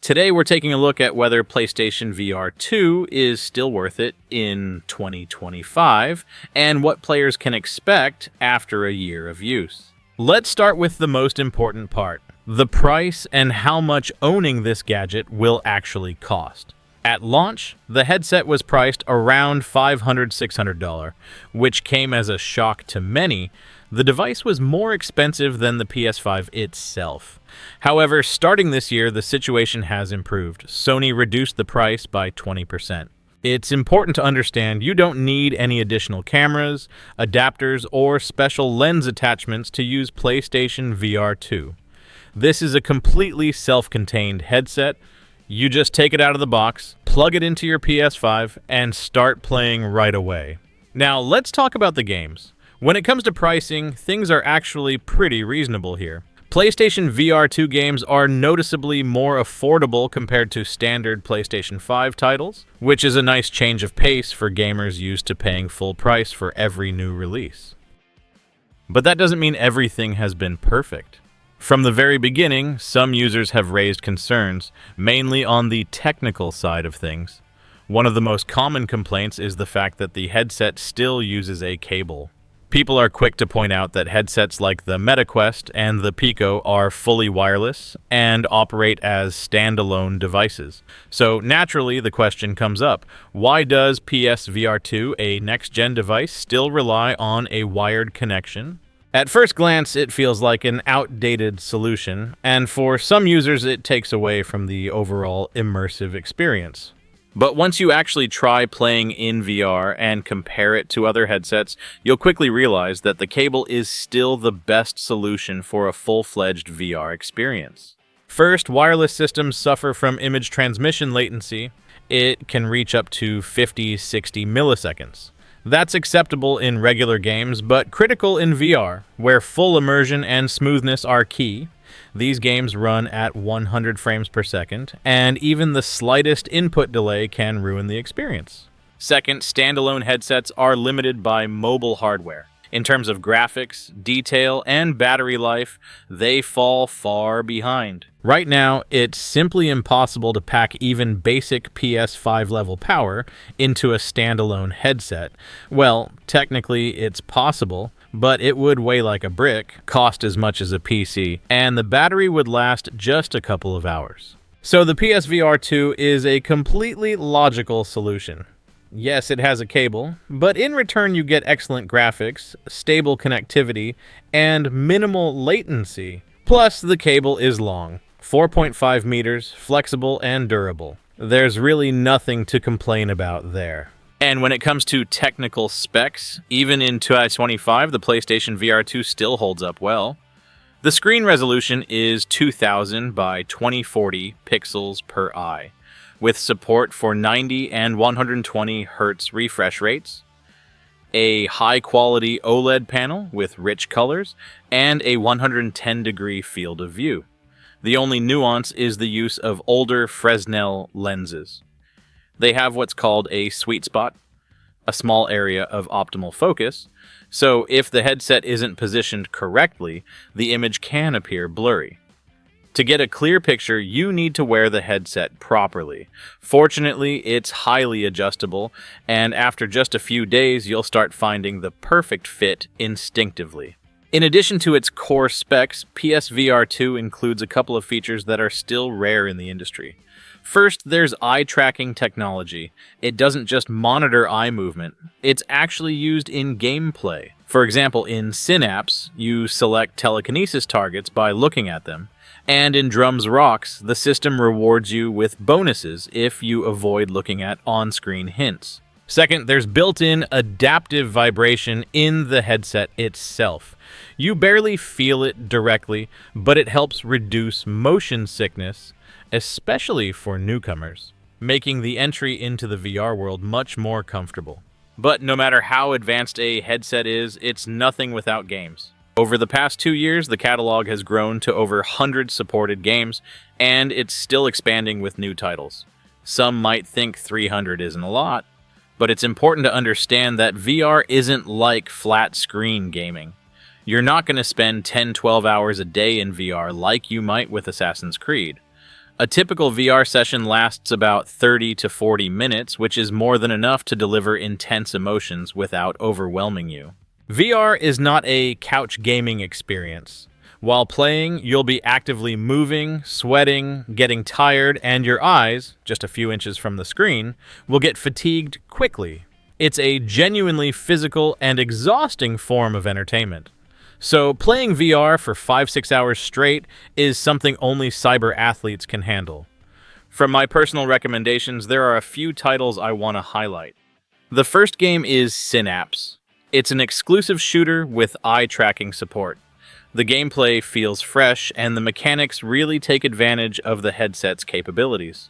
Today we're taking a look at whether PlayStation VR2 is still worth it in 2025 and what players can expect after a year of use. Let's start with the most important part, the price and how much owning this gadget will actually cost. At launch, the headset was priced around $500–600, which came as a shock to many. The device was more expensive than the PS5 itself. However, starting this year, the situation has improved. Sony reduced the price by 20%. It's important to understand you don't need any additional cameras, adapters, or special lens attachments to use PlayStation VR2. This is a completely self-contained headset. You just take it out of the box, plug it into your PS5, and start playing right away. Now, let's talk about the games. When it comes to pricing, things are actually pretty reasonable here. PlayStation VR2 games are noticeably more affordable compared to standard PlayStation 5 titles, which is a nice change of pace for gamers used to paying full price for every new release. But that doesn't mean everything has been perfect. From the very beginning, some users have raised concerns, mainly on the technical side of things. One of the most common complaints is the fact that the headset still uses a cable. People are quick to point out that headsets like the MetaQuest and the Pico are fully wireless and operate as standalone devices. So naturally, the question comes up, why does PSVR2, a next-gen device, still rely on a wired connection? At first glance, it feels like an outdated solution, and for some users, it takes away from the overall immersive experience. But once you actually try playing in VR and compare it to other headsets, you'll quickly realize that the cable is still the best solution for a full-fledged VR experience. First, wireless systems suffer from image transmission latency. It can reach up to 50–60 milliseconds. That's acceptable in regular games, but critical in VR, where full immersion and smoothness are key. These games run at 100 frames per second, and even the slightest input delay can ruin the experience. Second, standalone headsets are limited by mobile hardware. In terms of graphics, detail, and battery life, they fall far behind. Right now, it's simply impossible to pack even basic PS5 level power into a standalone headset. Well, technically it's possible, but it would weigh like a brick, cost as much as a PC, and the battery would last just a couple of hours. So the PSVR2 is a completely logical solution. Yes, it has a cable, but in return you get excellent graphics, stable connectivity, and minimal latency. Plus, the cable is long, 4.5 meters, flexible and durable. There's really nothing to complain about there. And when it comes to technical specs, even in 2025, the PlayStation VR2 still holds up well. The screen resolution is 2000 by 2040 pixels per eye, with support for 90 and 120 Hz refresh rates, a high-quality OLED panel with rich colors, and a 110-degree field of view. The only nuance is the use of older Fresnel lenses. They have what's called a sweet spot, a small area of optimal focus, so if the headset isn't positioned correctly, the image can appear blurry. To get a clear picture, you need to wear the headset properly. Fortunately, it's highly adjustable, and after just a few days, you'll start finding the perfect fit instinctively. In addition to its core specs, PSVR2 includes a couple of features that are still rare in the industry. First, there's eye tracking technology. It doesn't just monitor eye movement, it's actually used in gameplay. For example, in Synapse, you select telekinesis targets by looking at them. And in Drums Rocks, the system rewards you with bonuses if you avoid looking at on-screen hints. Second, there's built-in adaptive vibration in the headset itself. You barely feel it directly, but it helps reduce motion sickness, especially for newcomers, making the entry into the VR world much more comfortable. But no matter how advanced a headset is, it's nothing without games. Over the past 2 years, the catalog has grown to over 100 supported games, and it's still expanding with new titles. Some might think 300 isn't a lot, but it's important to understand that VR isn't like flat-screen gaming. You're not going to spend 10–12 hours a day in VR like you might with Assassin's Creed. A typical VR session lasts about 30 to 40 minutes, which is more than enough to deliver intense emotions without overwhelming you. VR is not a couch gaming experience. While playing, you'll be actively moving, sweating, getting tired, and your eyes, just a few inches from the screen, will get fatigued quickly. It's a genuinely physical and exhausting form of entertainment. So playing VR for 5-6 hours straight is something only cyber athletes can handle. From my personal recommendations, there are a few titles I want to highlight. The first game is Synapse. It's an exclusive shooter with eye tracking support. The gameplay feels fresh, and the mechanics really take advantage of the headset's capabilities.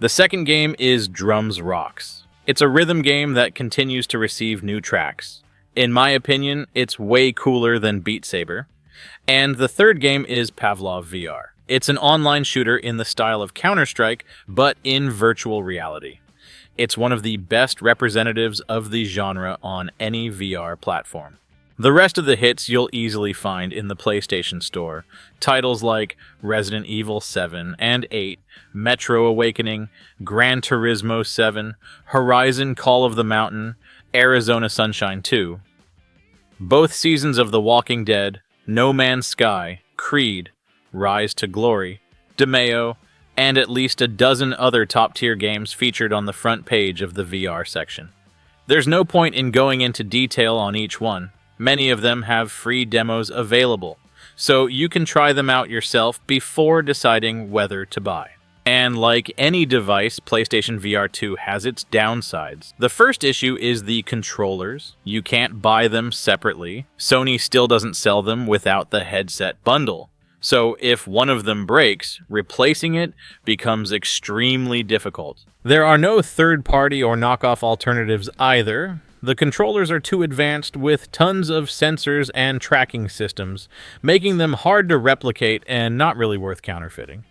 The second game is Drums Rocks. It's a rhythm game that continues to receive new tracks. In my opinion, it's way cooler than Beat Saber. And the third game is Pavlov VR. It's an online shooter in the style of Counter-Strike, but in virtual reality. It's one of the best representatives of the genre on any VR platform. The rest of the hits you'll easily find in the PlayStation Store. Titles like Resident Evil 7 and 8, Metro Awakening, Gran Turismo 7, Horizon Call of the Mountain, Arizona Sunshine 2. Both seasons of The Walking Dead, No Man's Sky, Creed, Rise to Glory, DeMeo, and at least a dozen other top-tier games featured on the front page of the VR section. There's no point in going into detail on each one. Many of them have free demos available, so you can try them out yourself before deciding whether to buy. And like any device, PlayStation VR2 has its downsides. The first issue is the controllers. You can't buy them separately. Sony still doesn't sell them without the headset bundle. So if one of them breaks, replacing it becomes extremely difficult. There are no third-party or knockoff alternatives either. The controllers are too advanced with tons of sensors and tracking systems, making them hard to replicate and not really worth counterfeiting.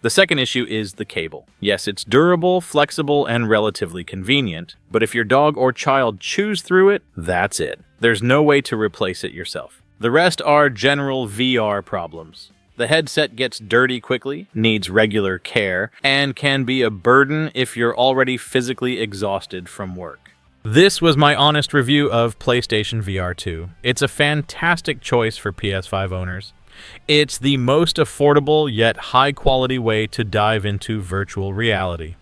The second issue is the cable. Yes, it's durable, flexible, and relatively convenient, but if your dog or child chews through it, that's it. There's no way to replace it yourself. The rest are general VR problems. The headset gets dirty quickly, needs regular care, and can be a burden if you're already physically exhausted from work. This was my honest review of PlayStation VR2. It's a fantastic choice for PS5 owners. It's the most affordable yet high-quality way to dive into virtual reality.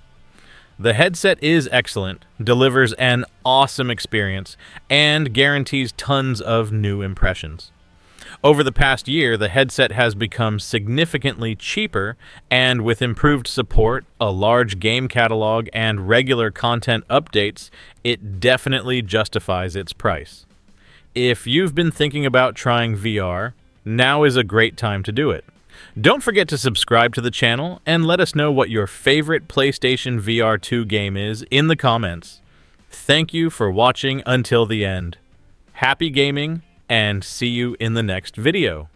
The headset is excellent, delivers an awesome experience, and guarantees tons of new impressions. Over the past year, the headset has become significantly cheaper, and with improved support, a large game catalog, and regular content updates, it definitely justifies its price. If you've been thinking about trying VR, now is a great time to do it. Don't forget to subscribe to the channel and let us know what your favorite PlayStation VR2 game is in the comments. Thank you for watching until the end. Happy gaming, and see you in the next video.